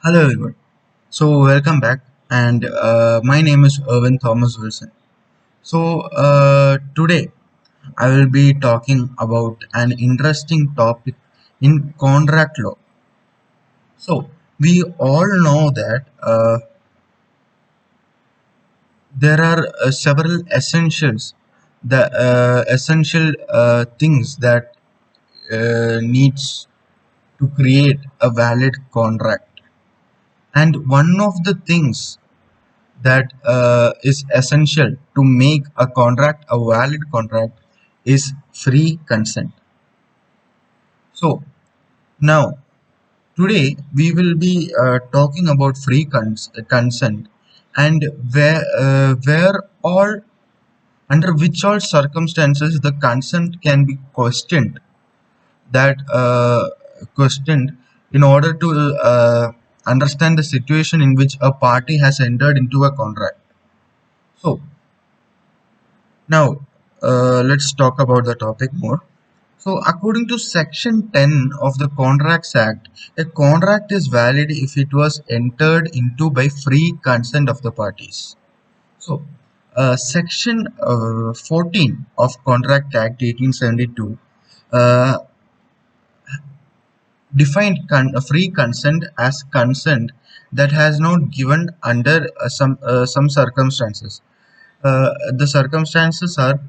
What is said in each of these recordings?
Hello everyone. Welcome back, and my name is Erwin Thomas Wilson. Today I will be talking about an interesting topic in contract law. So we all know that there are several essential things that needs to create a valid contract, and one of the things that is essential to make a contract a valid contract is free consent. So now today we will be talking about consent, and where all under which all circumstances the consent can be that questioned in order to understand the situation in which a party has entered into a contract. So now, let's talk about the topic more. So, according to Section 10 of the Contracts Act, a contract is valid if it was entered into by free consent of the parties. So, Section 14 of Contract Act 1872 uh, defined free consent as consent that has not given under some circumstances. The circumstances are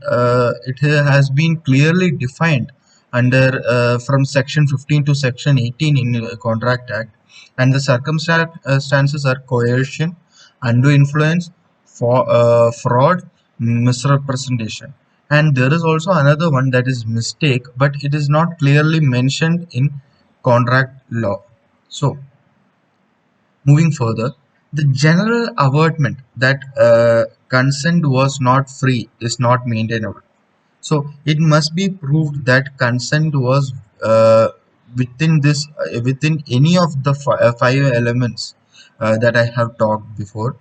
it has been clearly defined under from section 15 to section 18 in contract act, and the circumstances are coercion, undue influence, fraud, misrepresentation, and there is also another one that is mistake, but it is not clearly mentioned in contract law. So moving further, the general averment that consent was not free is not maintainable. So it must be proved that consent was within any of the five elements that I have talked before.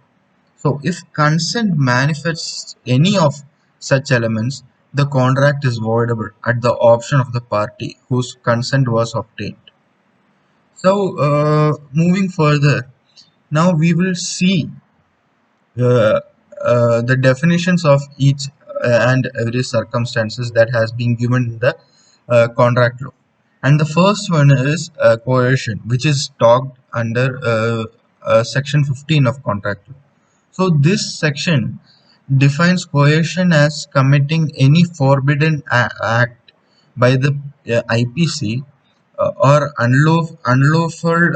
So if consent manifests any of such elements, the contract is voidable at the option of the party whose consent was obtained. So moving further, now we will see uh, the definitions of each and every circumstances that has been given in the contract law. And the first one is coercion, which is talked under section 15 of contract law. So this section defines coercion as committing any forbidden act by the IPC or unlawful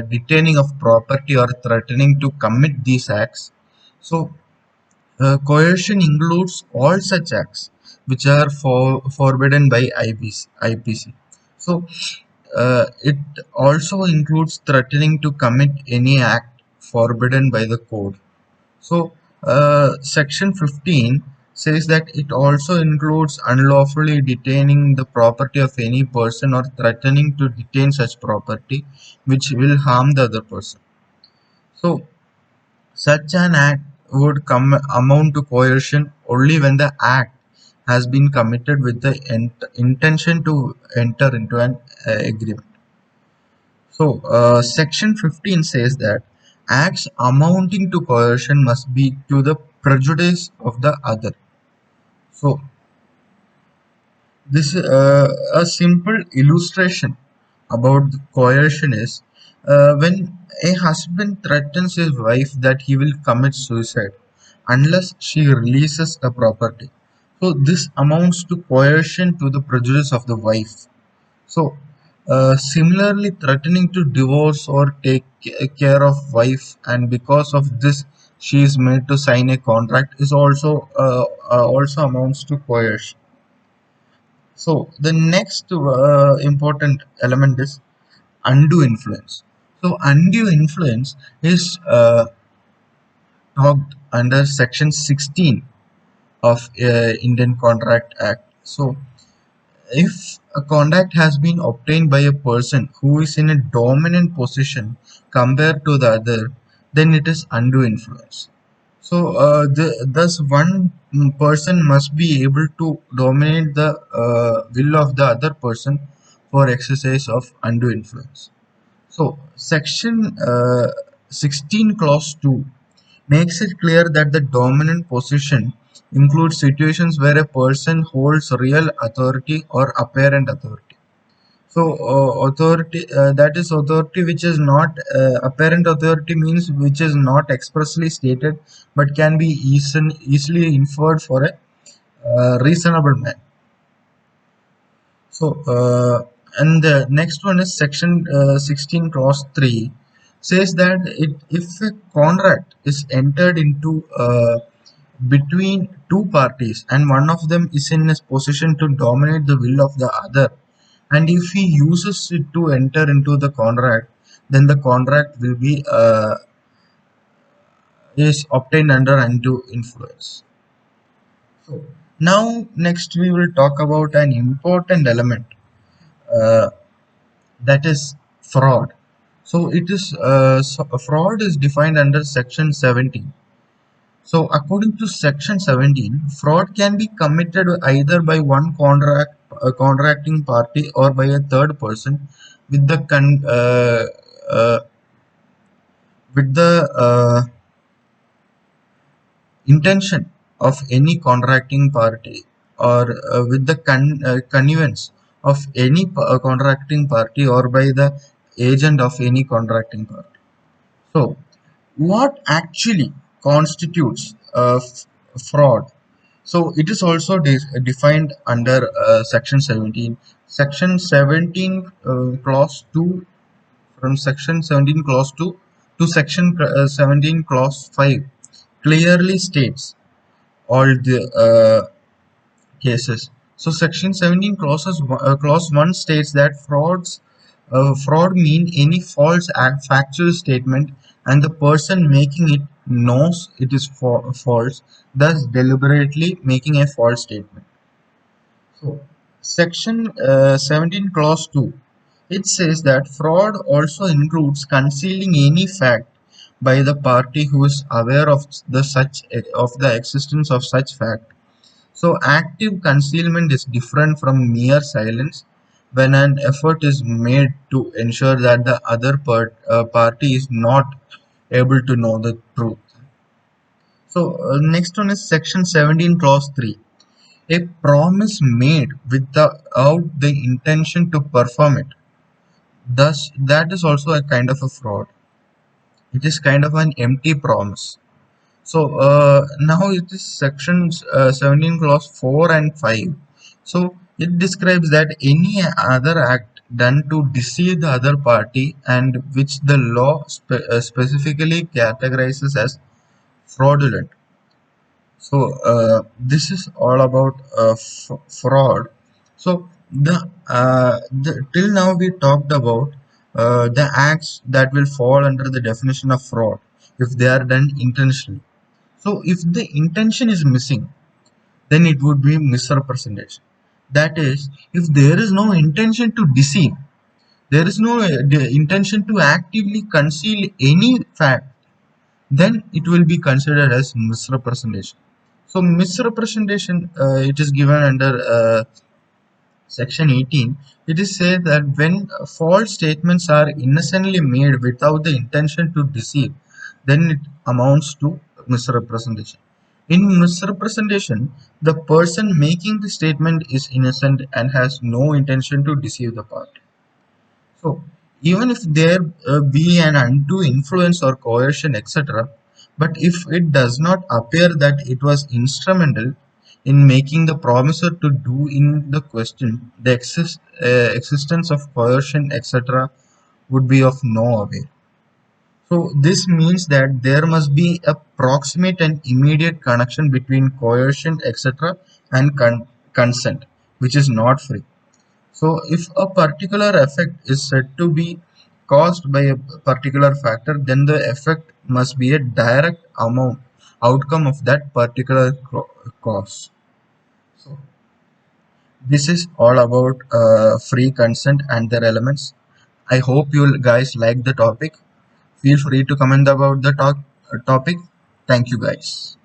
detaining of property or threatening to commit these acts. So coercion includes all such acts which are forbidden by IPC. So it also includes threatening to commit any act forbidden by the code. So section 15 says that it also includes unlawfully detaining the property of any person or threatening to detain such property which will harm the other person. So such an act would amount to coercion only when the act has been committed with the intention to enter into an agreement. So, Section 15 says that acts amounting to coercion must be to the prejudice of the other. So, this a simple illustration about coercion is when a husband threatens his wife that he will commit suicide unless she releases the property. So, this amounts to coercion to the prejudice of the wife. So, similarly, threatening to divorce or take care of wife, and because of this, she is made to sign a contract, is also amounts to coercion. So, the next important element is undue influence. So, undue influence is talked under Section 16 of Indian Contract Act. So, if a contract has been obtained by a person who is in a dominant position compared to the other, then it is undue influence. So, thus one person must be able to dominate the will of the other person for exercise of undue influence. So section 16 clause 2 makes it clear that the dominant position includes situations where a person holds real authority or apparent authority. So authority, that is authority which is not apparent authority, means which is not expressly stated but can be easily inferred for a reasonable man. So, and the next one is section 16 clause 3 says that if a contract is entered into between two parties and one of them is in a position to dominate the will of the other, and if he uses it to enter into the contract, then the contract will be is obtained under undue influence. So now next we will talk about an important element, uh, that is fraud. So it is fraud is defined under section 17. So according to section 17, fraud can be committed either by one contracting party or by a third person with the uh, intention of any contracting party, or with the connivance of any contracting party, or by the agent of any contracting party. So what actually constitutes fraud? So it is also defined under section 17. Section 17 clause 2, from section 17 clause 2 to section 17 clause 5 clearly states all the cases. So section 17 clause 1 states that fraud mean any false factual statement and the person making it knows it is false, thus deliberately making a false statement. So section 17 clause 2, it says that fraud also includes concealing any fact by the party who is aware of the existence of such fact. So active concealment is different from mere silence when an effort is made to ensure that the other party is not able to know the truth. So next one is section 17 clause 3. A promise made without the intention to perform it. Thus, that is also a kind of a fraud. It is kind of an empty promise. So now it is sections 17 clause 4 and 5. So it describes that any other act done to deceive the other party and which the law specifically categorizes as fraudulent. So this is all about fraud. So till now we talked about the acts that will fall under the definition of fraud if they are done intentionally. So if the intention is missing, then it would be misrepresentation. That is, if there is no intention to deceive, there is no intention to actively conceal any fact, then it will be considered as misrepresentation. So misrepresentation, it is given under section 18. It is said that when false statements are innocently made without the intention to deceive, then it amounts to misrepresentation. In misrepresentation, the person making the statement is innocent and has no intention to deceive the party. So even if there be an undue influence or coercion, etc., but if it does not appear that it was instrumental in making the promiser to do in the question, the existence of coercion, etc., would be of no avail. So this means that there must be a proximate and immediate connection between coercion, etc., and consent, which is not free. So if a particular effect is said to be caused by a particular factor, then the effect must be a direct outcome of that particular cause. So this is all about free consent and their elements. I hope you guys like the topic. Feel free to comment about the topic. Thank you guys.